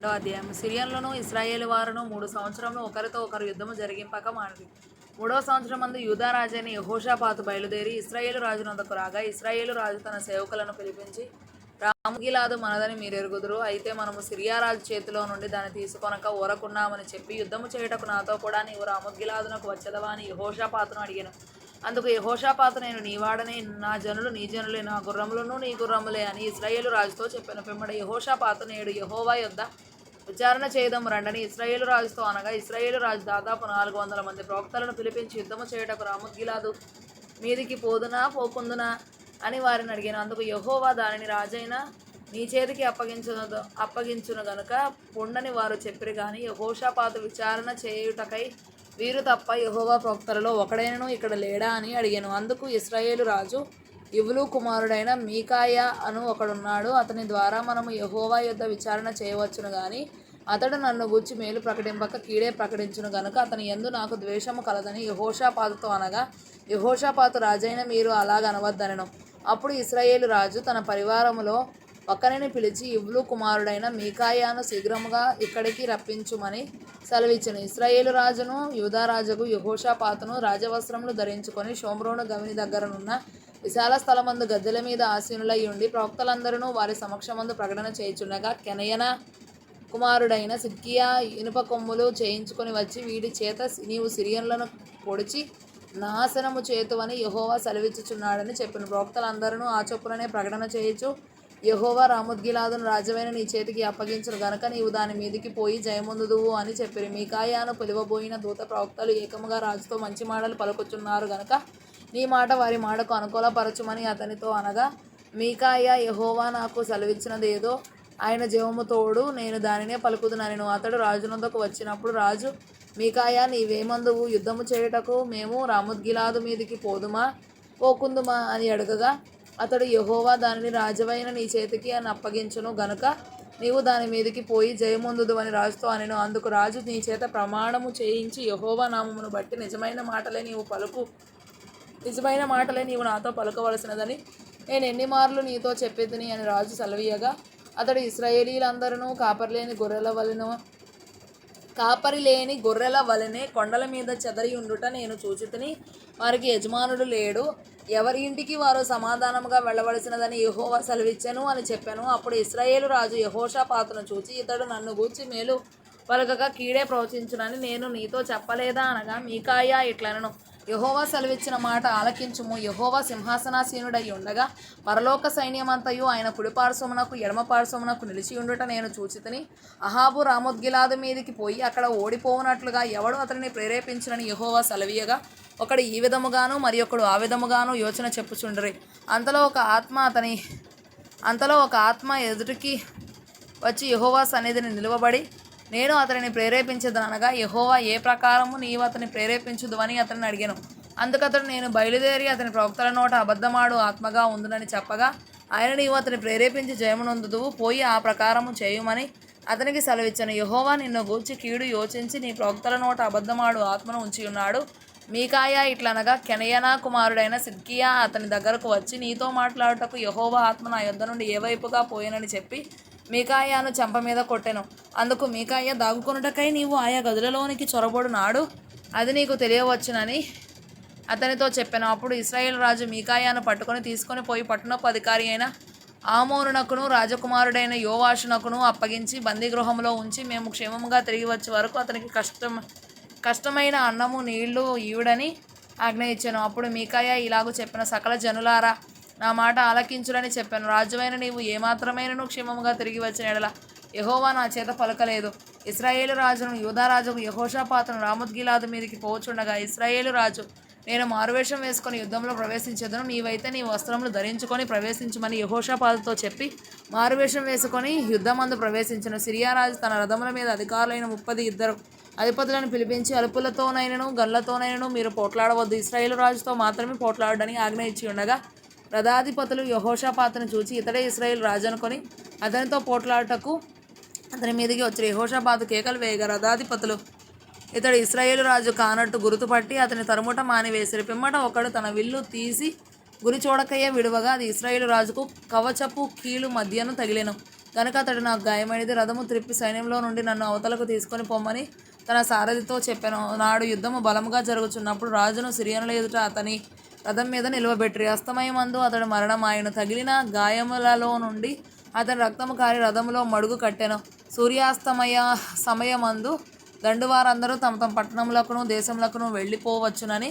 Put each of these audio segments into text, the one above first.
అధ్యాయం సిరియన్లను ఇశ్రాయేలు వారును 3 సంవత్సరములు ఒకరితో ఒకరు యుద్ధము జరిగింపక మానిరి. 3వ సంవత్సరమందు యూదా రాజైన యెహోషాపాతు బయలుదేరి ఇశ్రాయేలు రాజునొద్దకు రాగా, ఇశ్రాయేలు రాజు తన సేవకులను పిలిపించి, రామోత్గిలాదు మనదని మీరెరుగుదురు. అయితే మనము సిరియా రాజు చేతిలో నుండి దాన్ని తీసుకొనక ఊరకున్నామని చెప్పి, యుద్ధము చేయుటకు నాతో కూడా నీవు రామోత్గిలాదునకు వచ్చెదవా అని యెహోషాపాతును అడిగెను. అందుకు యెహోషాపాతు, నేను నీవాడనే, నా జనులు నీ జనులే, నా గుర్రములను నీ గుర్రములే అని ఇశ్రాయేలు రాజుతో చెప్పెను. పిమ్మట యెహోషాపాతు, నేడు యెహోవా యొద్ద విచారణ చేయదము రండని ఇశ్రాయేలు రాజుతో అనగా, ఇశ్రాయేలు రాజు దాదాపు 400 మంది ప్రవక్తలను పిలిపించి, యుద్ధము చేయుటకు రామోత్గిలాదు మీదికి పోదునా పోకుందునా అని వారిని అడిగాను. అందుకు యెహోవా, దానిని రాజైన నీ చేతికి అప్పగించును గనుక పొండని వారు చెప్పిరి. కానీ యెహోషాపాతు, విచారణ చేయుటకై వీరు తప్ప యెహోవా ప్రవక్తలలో ఒకడైనను ఇక్కడ లేడా అని అడిగాను. అందుకు ఇశ్రాయేలు రాజు, ఇవ్లు కుమారుడైన మీకాయా అను ఒకడున్నాడు. అతని ద్వారా మనము యెహోవా యొద్ద విచారణ చేయవచ్చును గాని అతడు నన్ను గూర్చి మేలు ప్రకటింపక కీడే ప్రకటించును గనుక అతని యందు నాకు ద్వేషము కలదని యెహోషాపాతుతో అనగా, యెహోషాపాతు, రాజైన మీరు అలాగనవద్దనెను. అప్పుడు ఇశ్రాయేలు రాజు తన పరివారములో ఒకరిని పిలిచి, ఇవ్లు కుమారుడైన మీకాయాను శీఘ్రముగా ఇక్కడికి రప్పించుమని సెలవిచ్చెను. ఇశ్రాయేలు రాజును యూదారాజుకు యెహోషాపాతును రాజవస్త్రములు ధరించుకొని షోమ్రోను గవిని దగ్గరనున్న విశాల స్థలమందు గద్దెల మీద ఆసీనులై ఉండి, ప్రవక్తలందరూ వారి సమక్షమందు ప్రకటన చేయుచుండగా, కెనయన కుమారుడైన సిద్కియా ఇనుప కొమ్ములు చేయించుకొని వచ్చి, వీడి చేత నీవు సిరియన్లను పొడిచి నాశనము చేతువని యెహోవా సెలవిచ్చుచున్నాడని చెప్పెను. ప్రవక్తలందరూ ఆ చొప్పుననే ప్రకటన చేయుచు, యెహోవా రామోత్గిలాదును రాజవైన నీ చేతికి అప్పగించును గనుక నీవు దాని మీదికి పోయి జయమొందుదువు అని చెప్పిరి. మీకాయాను పిలువబోయిన దూత ప్రవక్తలు ఏకముగా రాజుతో మంచి మాటలు పలుకుచున్నారు గనుక నీ మాట వారి మాటకు అనుకూలపరచుమని అతనితో అనగా, మీకాయా, యెహోవా నాకు సెలవిచ్చినదేదో ఆయన జీవము తోడు నేను దానినే పలుకుదుననెను. అతడు రాజునొద్దకు వచ్చినప్పుడు రాజు, మీకాయా, నీవేమందువు? యుద్ధము చేయుటకు మేము రామోత్గిలాదు మీదికి పోకుందుమా అని అడగగా, అతడు, యెహోవా దానిని రాజవైన నీ చేతికి అని అప్పగించును గనుక నీవు దాని మీదికి పోయి జయమొందుదు అని రాజుతో అనెను. అందుకు రాజు, నీ చేత ప్రమాణము చేయించి యెహోవా నామమును బట్టి నిజమైన మాటలే నీవు నాతో పలుకవలసినదని నేను ఎన్ని మార్లు నీతో చెప్పేదిని అని రాజు సెలవీయగా, అతడు, ఇశ్రాయేలీలందరూ కాపరి లేని గొర్రెల వలెనే కొండల మీద చెదరి ఉండుట నేను చూచితిని. వారికి యజమానుడు లేడు, ఎవరి ఇంటికి వారు సమాధానముగా వెళ్ళవలసినదని యెహోవా సెలవిచ్చెను అని చెప్పాను. అప్పుడు ఇశ్రాయేలు రాజు యెహోషాపాతును చూచి, ఇతడు నన్ను గూర్చి మేలు పలకక కీడే ప్రవచించునని నేను నీతో చెప్పలేదా అనగా, మీకాయా ఇట్లనెను, యెహోవా సెలవిచ్చిన మాట ఆలకించుము. యెహోవా సింహాసనాసీనుడై ఉండగా పరలోక సైన్యమంతయు ఆయన కుడిపార్శ్వమునకు ఎడమపార్శ్వమునకు నిలిచి ఉండుట నేను చూచితిని. అహాబు రామోత్గిలాదు మీదికి పోయి అక్కడ ఓడిపోవునట్లుగా ఎవడు అతనిని ప్రేరేపించునని యెహోవా సెలవీయగా, ఒకడు ఈ విధముగాను మరి ఒకడు ఆ విధముగాను యోచన చెప్పుచుండిరి. అంతలో ఒక ఆత్మ ఎదుటికి వచ్చి యెహోవా సన్నిధిని నిలువబడి, నేను అతనిని ప్రేరేపించదనగా, యెహోవా, ఏ ప్రకారము నీవు అతని ప్రేరేపించుదు అని అతనిని అడిగాను. అందుకతడు, నేను బయలుదేరి అతని ప్రవక్తల నోట అబద్ధమాడు ఆత్మగా ఉందునని చెప్పగా, ఆయన, నీవు అతని ప్రేరేపించి జయమునొందుదువు, పోయి ఆ ప్రకారము చేయుమని అతనికి సెలవిచ్చెను. యెహోవా నిన్ను గూర్చి కీడు యోచించి నీ ప్రవక్తల నోట అబద్ధమాడు ఆత్మను ఉంచి ఉన్నాడు. మీకాయా ఇట్లనగా, కెనయనా కుమారుడైన సిద్కియా అతని దగ్గరకు వచ్చి, నీతో మాట్లాడుటకు యెహోవా ఆత్మ నా యొద్ద నుండి ఏ వైపుగా పోయినని చెప్పి మీకాయాను చెంప మీద కొట్టెను. అందుకు మీకాయా, దాగుకొనుటకై నీవు ఆయా గదులలోనికి చొరబడు నాడు అది నీకు తెలియవచ్చునని అతనితో చెప్పాను. అప్పుడు ఇశ్రాయేలు రాజు మీకాయాను పట్టుకొని తీసుకొని పోయి పట్టణపు అధికారి అయిన ఆమోనునకును రాజకుమారుడైన యోవాషునకును అప్పగించి బందీగృహంలో ఉంచి, మేము క్షేమముగా తిరిగి వచ్చే వరకు అతనికి కష్టమైన అన్నము నీళ్లు ఈవుడని ఆజ్ఞ ఇచ్చాను. అప్పుడు మీకాయా ఇలాగూ చెప్పిన, సకల జనులారా, నా మాట ఆలకించుడని చెప్పాను. రాజువైన నీవు ఏమాత్రమైనను క్షేమముగా తిరిగి వచ్చిన ఎడల యెహోవా నా చేత పలకలేదు. ఇశ్రాయేలు రాజును యూదారాజుకు యెహోషాపాతును రామోత్గిలాదు మీదికి పోచుండగా, ఇశ్రాయేలు రాజు, నేను మారువేషం వేసుకొని యుద్ధంలో ప్రవేశించేదను, నీవైతే నీ వస్త్రములు ధరించుకొని ప్రవేశించమని యెహోషాపాతుతో చెప్పి మారువేషం వేసుకొని యుద్ధమందు ప్రవేశించెను. సిరియా రాజు తన రథముల మీద అధికారులైన 32 అధిపతులను పిలిపించి, అలుపులతోనైనను గన్లతోనైనను మీరు పోట్లాడవద్దు, ఇశ్రాయేలు రాజుతో మాత్రమే పోట్లాడని ఆజ్ఞ ఇచ్చి ఉండగా, రథాధిపతులు యెహోషాపాతును చూచి ఇతడే ఇశ్రాయేలు రాజు అనుకొని అతనితో పోట్లాడుటకు అతని మీదికి వచ్చి, యెహోషాపాతు కేకలు వేయగా రథాధిపతులు ఇతడు ఇశ్రాయేలు రాజు కానట్టు గుర్తుపట్టి అతని తరుముట మానివేసిరి. పిమ్మట ఒకడు తన విల్లు తీసి గురి చూడకయ్యే విడువగా అది ఇశ్రాయేలు రాజుకు కవచపు కీలు మధ్యను తగిలెను. గనుక అతడు నాకు గాయమైనది. రథము త్రిప్పి సైన్యంలో నుండి నన్ను అవతలకు తీసుకొని పొమ్మని తన సారథితో చెప్పాను. నాడు యుద్ధము బలముగా జరుగుచున్నప్పుడు రాజును సిరియనుల ఎదుట అతని రథం మీద నిలువబెట్టిరి. అస్తమయమందు అతడు మరణమాయను. తగిలిన గాయములలో నుండి అతని రక్తము కారి రథములో మడుగు కట్టెను. సూర్యాస్తమయ సమయమందు దండువారందరూ తమ తమ పట్టణములకును దేశములకును వెళ్ళిపోవచ్చునని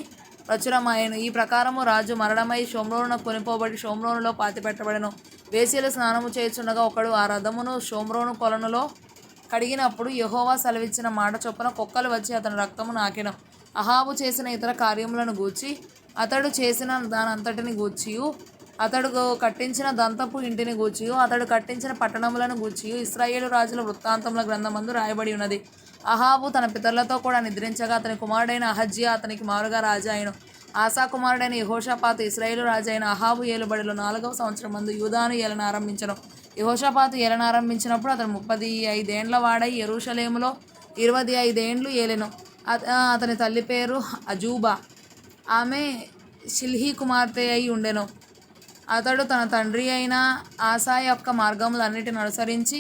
ప్రచురమాయెను. ఈ ప్రకారము రాజు మరణమై షోమ్రోనునకు కొనిపోబడి షోమ్రోనులో పాతిపెట్టబడెను. వేశ్యలు స్నానము చేయుచుండగా ఒకడు ఆ రథమును షోమ్రోను కొలనులో కడిగినప్పుడు యెహోవా సెలవిచ్చిన మాట చొప్పున కుక్కలు వచ్చి అతని రక్తము నాకెను. అహాబు చేసిన ఇతర కార్యములను గూర్చి, అతడు చేసిన దానంతటిని గూర్చియు, అతడు కట్టించిన దంతపు ఇంటిని గూర్చియు, అతడు కట్టించిన పట్టణములను గూర్చియు ఇశ్రాయేలు రాజుల వృత్తాంతముల గ్రంథమందు రాయబడి ఉన్నది. అహాబు తన పితరులతో కూడా నిద్రించగా అతని కుమారుడైన అహజ్యా అతనికి మారుగా రాజు అయెను. ఆసా కుమారుడైన యెహోషాపాతు ఇశ్రాయేలు రాజైన అహాబు ఏలుబడిలో 4వ సంవత్సరమందు యూదాను ఏలన ఆరంభించెను. యెహోషాపాతు ఏలన ఆరంభించినప్పుడు అతను 35 ఏండ్ల వాడై యెరూషలేములో 25 ఏండ్లు ఏలెను. అతని తల్లి పేరు అజూబా. ఆమె షిల్హీ కుమార్తె అయి ఉండెను. అతడు తన తండ్రి అయిన ఆసా యొక్క మార్గములన్నిటిని అనుసరించి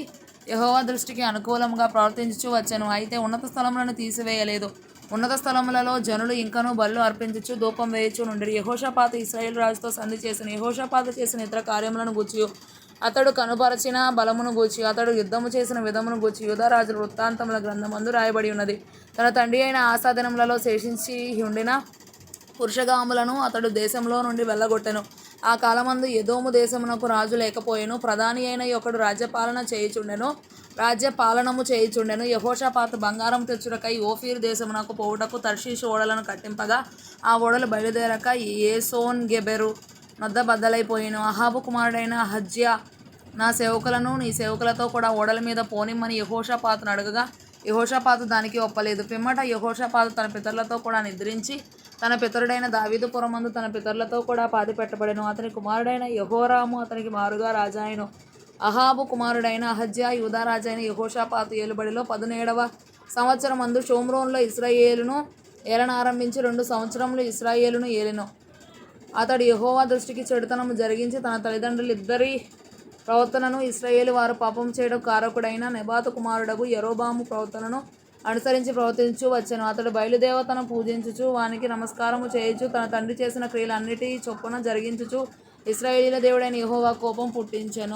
యెహోవా దృష్టికి అనుకూలంగా ప్రవర్తించుచూ వచ్చెను. అయితే ఉన్నత స్థలములను తీసివేయలేదు. ఉన్నత స్థలములలో జనులు ఇంకనూ బలులు అర్పించుచు ధూపం వేయుచు నుండిరి. యెహోషాపాతు ఇశ్రాయేలు రాజుతో సంధి చేసిన యెహోషాపాతు చేసిన ఇతర కార్యములను గూర్చియు, అతడు కనుపరచిన బలమును గూర్చి, అతడు యుద్ధము చేసిన విధమును గూర్చి యూదా రాజుల వృత్తాంతముల గ్రంథమందు రాయబడి ఉన్నది. తన తండ్రి అయిన ఆసా దినములలో శేషించి ఉండిన పురుషగాములను అతడు దేశంలో నుండి వెళ్ళగొట్టెను. ఆ కాలమందు ఎదోము దేశమునకు రాజు లేకపోయెను. ప్రధాని అయిన ఒకడు రాజ్యపాలనము చేయుచుండెను. యెహోషాపాతు బంగారం తెచ్చుటకై ఓఫీరు దేశమునకు పోవుటకు తర్షీషు ఓడలను కట్టింపగా ఆ ఓడలు బయలుదేరక ఏసోన్ గెబెరు నద్ద బద్దలైపోయెను. అహాబు కుమారుడైన అహజ్యా నా సేవకులను నీ సేవకులతో కూడా ఓడల మీద పోనిమ్మని యెహోషాపాతును అడగగా యెహోషాపాతు దానికి ఒప్పలేదు. పిమ్మట యెహోషాపాతు తన పితరులతో కూడా నిద్రించి తన పితరుడైన దావీదు పురమందు తన పితరులతో కూడా పాతిపెట్టబడెను. అతని కుమారుడైన యెహోరాము అతనికి మారుగా రాజాయెను. అహాబు కుమారుడైన అహజ్యా యూదా రాజైన యెహోషాపాతు ఏలుబడిలో 17వ సంవత్సరమందు షోమ్రోనులో ఇశ్రాయేలును ఏలన ఆరంభించి 2 సంవత్సరములు ఇశ్రాయేలును ఏలెను. అతడు యెహోవా దృష్టికి చెడుతనము జరిగించి తన తల్లిదండ్రులిద్దరి ప్రవర్తనను ఇశ్రాయేలు వారు పాపం చేయడం కారకుడైన నెబాతు కుమారుడగు యరొబాము ప్రవర్తనను అనుసరించి ప్రవర్తించు వచ్చెను. అతడు బయలుదేవతను పూజించుచు వానికి నమస్కారము చేయుచు తన తండ్రి చేసిన క్రియలన్నిటి చొప్పున జరిగించుచు ఇశ్రాయేలీల దేవుడైన యెహోవా కోపం పుట్టించెను.